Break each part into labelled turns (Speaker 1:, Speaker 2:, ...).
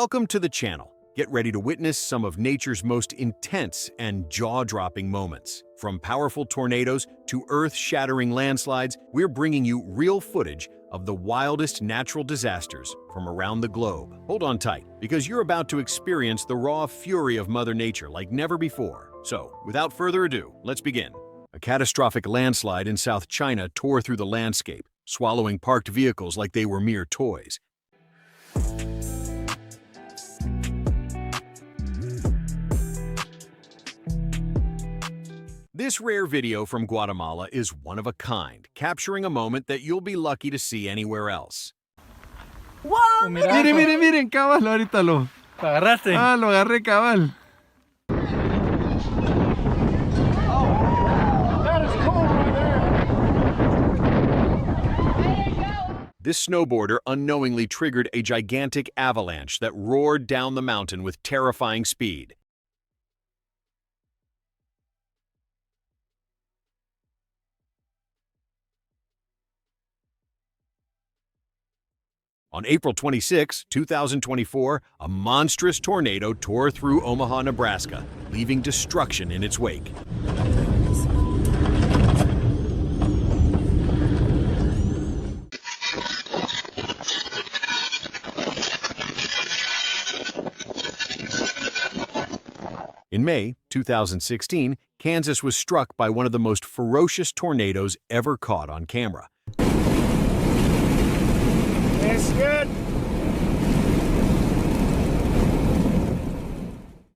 Speaker 1: Welcome to the channel. Get ready to witness some of nature's most intense and jaw-dropping moments. From powerful tornadoes to earth-shattering landslides, we're bringing you real footage of the wildest natural disasters from around the globe. Hold on tight, because you're about to experience the raw fury of Mother Nature like never before. So, without further ado, let's begin. A catastrophic landslide in South China tore through the landscape, swallowing parked vehicles like they were mere toys. This rare video from Guatemala is one of a kind, capturing a moment that you'll be lucky to see anywhere else.
Speaker 2: ¡Wow!
Speaker 3: Miren, miren, miren, cabal, ahorita lo
Speaker 2: agarraste.
Speaker 3: Ah, lo agarré, cabal.
Speaker 1: This snowboarder unknowingly triggered a gigantic avalanche that roared down the mountain with terrifying speed. On April 26, 2024, a monstrous tornado tore through Omaha, Nebraska, leaving destruction in its wake. In May 2016, Kansas was struck by one of the most ferocious tornadoes ever caught on camera.
Speaker 2: It's good.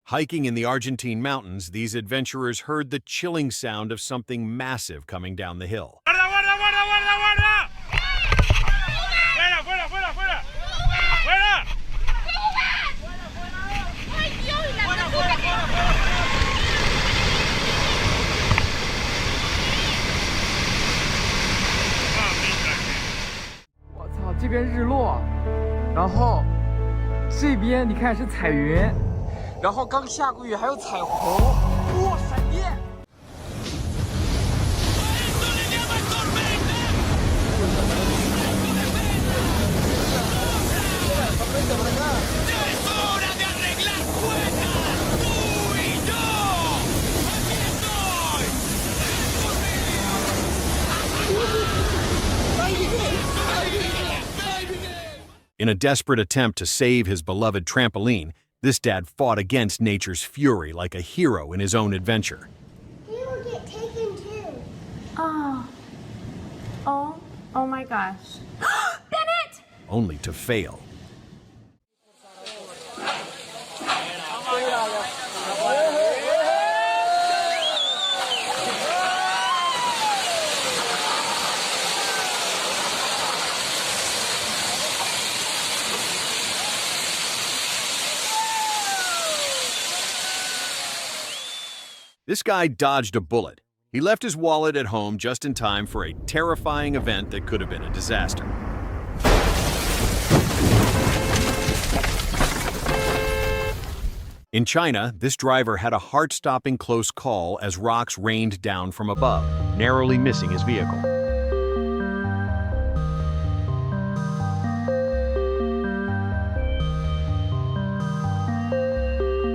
Speaker 1: Hiking in the Argentine mountains, these adventurers heard the chilling sound of something massive coming down the hill.
Speaker 2: ¡Guarda, guarda, guarda, guarda, guarda! ¡Fuera, fuera, fuera, fuera! ¡Fuera!
Speaker 4: ¡Ay, Dios! ¡La basura que...
Speaker 3: 我操，这边日落，然后这边你看是彩云，然后刚下过雨还有彩虹，哇，闪电！
Speaker 1: In a desperate attempt to save his beloved trampoline, this dad fought against nature's fury like a hero in his own adventure.
Speaker 4: He will get taken too.
Speaker 5: Oh my gosh.
Speaker 4: Bennett!
Speaker 1: Only to fail. This guy dodged a bullet. He left his wallet at home just in time for a terrifying event that could have been a disaster. In China, this driver had a heart-stopping close call as rocks rained down from above, narrowly missing his vehicle.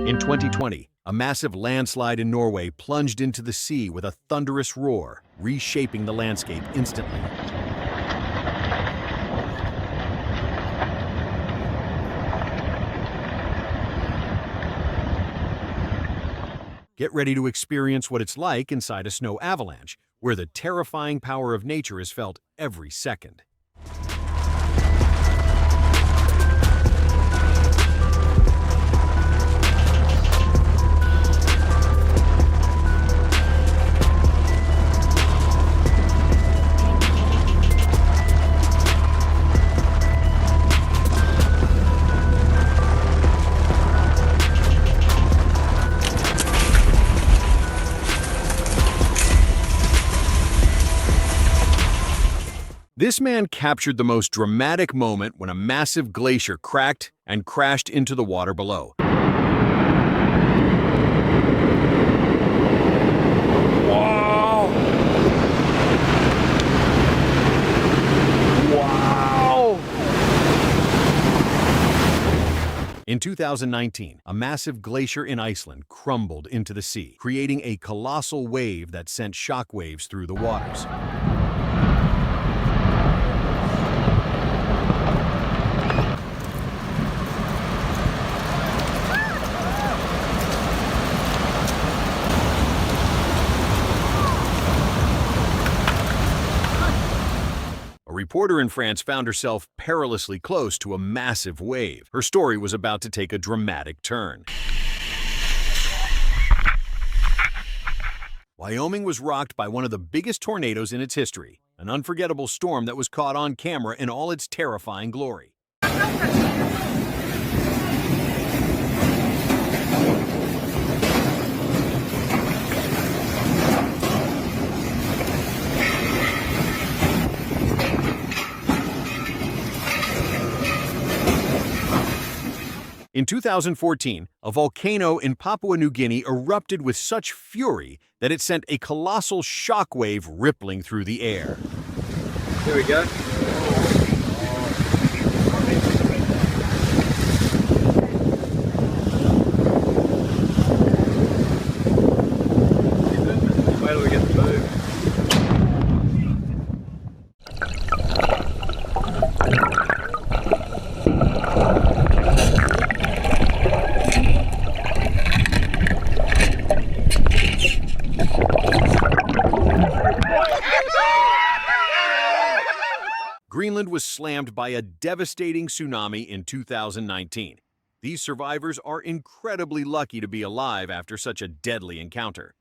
Speaker 1: In 2020, a massive landslide in Norway plunged into the sea with a thunderous roar, reshaping the landscape instantly. Get ready to experience what it's like inside a snow avalanche, where the terrifying power of nature is felt every second. This man captured the most dramatic moment when a massive glacier cracked and crashed into the water below. Wow! Wow! In 2019, a massive glacier in Iceland crumbled into the sea, creating a colossal wave that sent shockwaves through the waters. A reporter in France found herself perilously close to a massive wave. Her story was about to take a dramatic turn. Wyoming was rocked by one of the biggest tornadoes in its history, an unforgettable storm that was caught on camera in all its terrifying glory. In 2014, a volcano in Papua New Guinea erupted with such fury that it sent a colossal shockwave rippling through the air.
Speaker 3: Here we go. Wait till we get the move.
Speaker 1: Greenland was slammed by a devastating tsunami in 2019. These survivors are incredibly lucky to be alive after such a deadly encounter.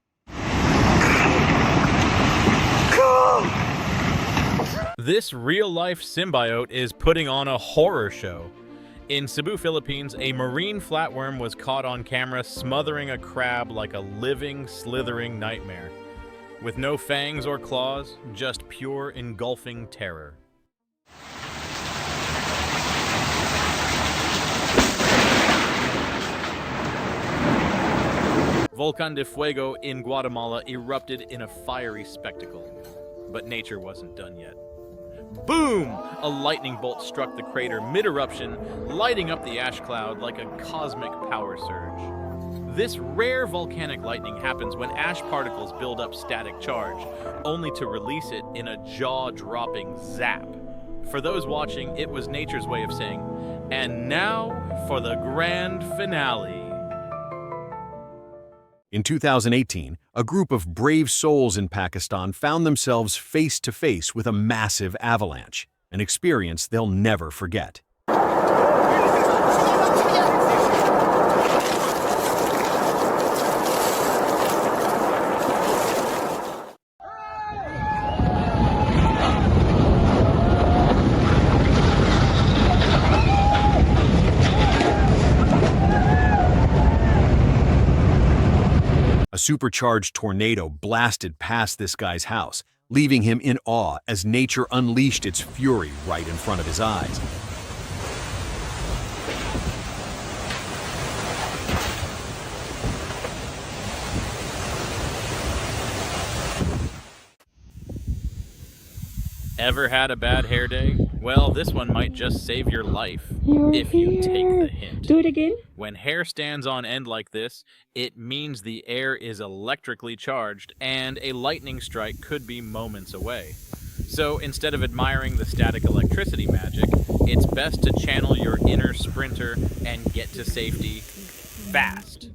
Speaker 6: This real-life symbiote is putting on a horror show. In Cebu, Philippines, a marine flatworm was caught on camera smothering a crab like a living, slithering nightmare. With no fangs or claws, just pure engulfing terror. Volcán de Fuego in Guatemala erupted in a fiery spectacle. But nature wasn't done yet. Boom! A lightning bolt struck the crater mid-eruption, lighting up the ash cloud like a cosmic power surge. This rare volcanic lightning happens when ash particles build up static charge, only to release it in a jaw-dropping zap. For those watching, it was nature's way of saying, "And now for the grand finale."
Speaker 1: In 2018, a group of brave souls in Pakistan found themselves face to face with a massive avalanche, an experience they'll never forget. A supercharged tornado blasted past this guy's house, leaving him in awe as nature unleashed its fury right in front of his eyes.
Speaker 6: Ever had a bad hair day? Well, this one might just save your life, if you take the hint.
Speaker 5: Do it again.
Speaker 6: When hair stands on end like this, it means the air is electrically charged and a lightning strike could be moments away. So instead of admiring the static electricity magic, it's best to channel your inner sprinter and get to safety fast.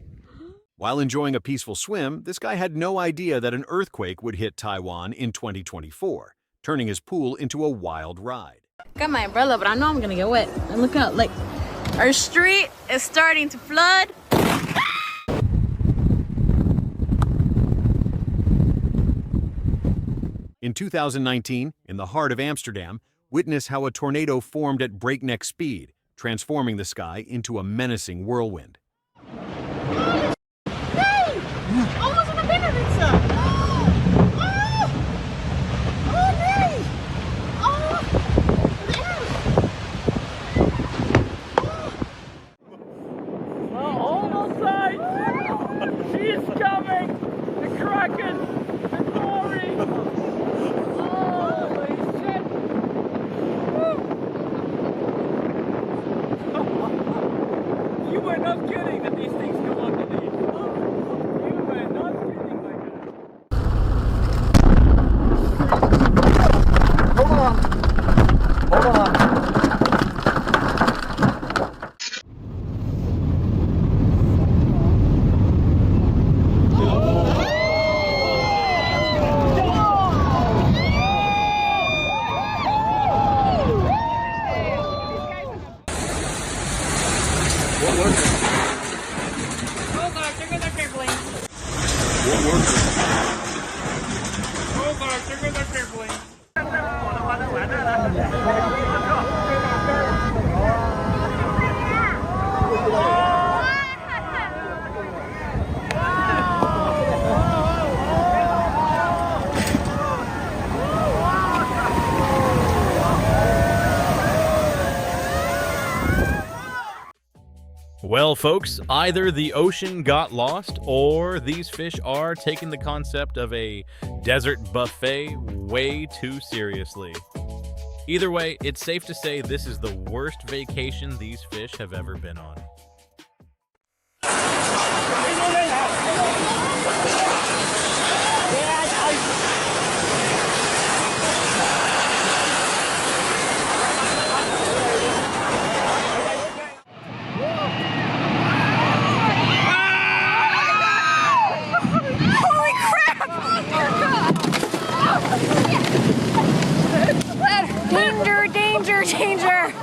Speaker 1: While enjoying a peaceful swim, this guy had no idea that an earthquake would hit Taiwan in 2024, turning his pool into a wild ride.
Speaker 7: Got my umbrella, but I know I'm gonna get wet. And look out, like, our street is starting to flood.
Speaker 1: In 2019, in the heart of Amsterdam, witness how a tornado formed at breakneck speed, transforming the sky into a menacing whirlwind.
Speaker 7: Almost in the Benedict.
Speaker 3: You were not kidding that these things come underneath. You were not kidding, my God. Hold on. Hold on.
Speaker 2: What was it?
Speaker 7: Oh gosh, look at the trembling.
Speaker 2: What was it? Oh gosh, look at the trembling.
Speaker 6: Well, folks, either the ocean got lost or these fish are taking the concept of a desert buffet way too seriously. Either way, it's safe to say this is the worst vacation these fish have ever been on.
Speaker 5: Danger, danger, danger.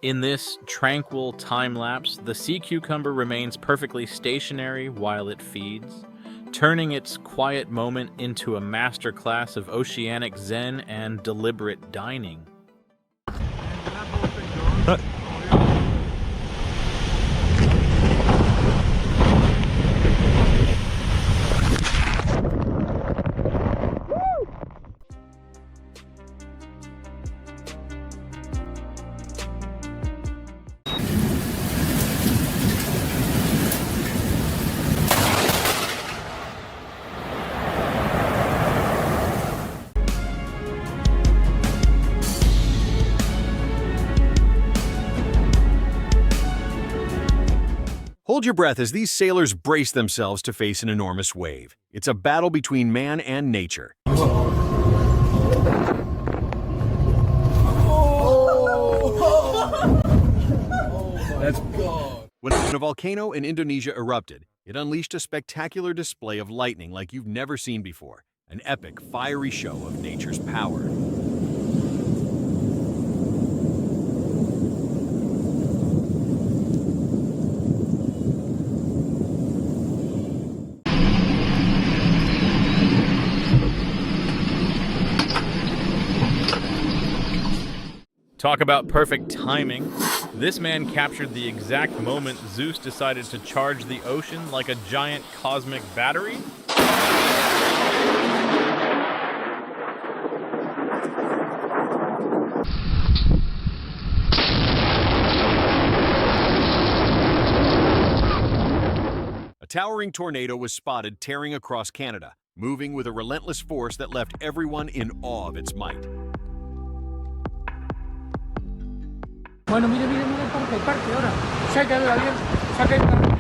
Speaker 6: In this tranquil time lapse, the sea cucumber remains perfectly stationary while it feeds, turning its quiet moment into a masterclass of oceanic zen and deliberate dining.
Speaker 1: Hold your breath as these sailors brace themselves to face an enormous wave. It's a battle between man and nature.
Speaker 3: That's God.
Speaker 1: When a volcano in Indonesia erupted, it unleashed a spectacular display of lightning like you've never seen before. An epic, fiery show of nature's power.
Speaker 6: Talk about perfect timing. This man captured the exact moment Zeus decided to charge the ocean like a giant cosmic battery.
Speaker 1: A towering tornado was spotted tearing across Canada, moving with a relentless force that left everyone in awe of its might.
Speaker 3: Bueno, mire, mire, mire, parte ahora. Saca el avión, saca el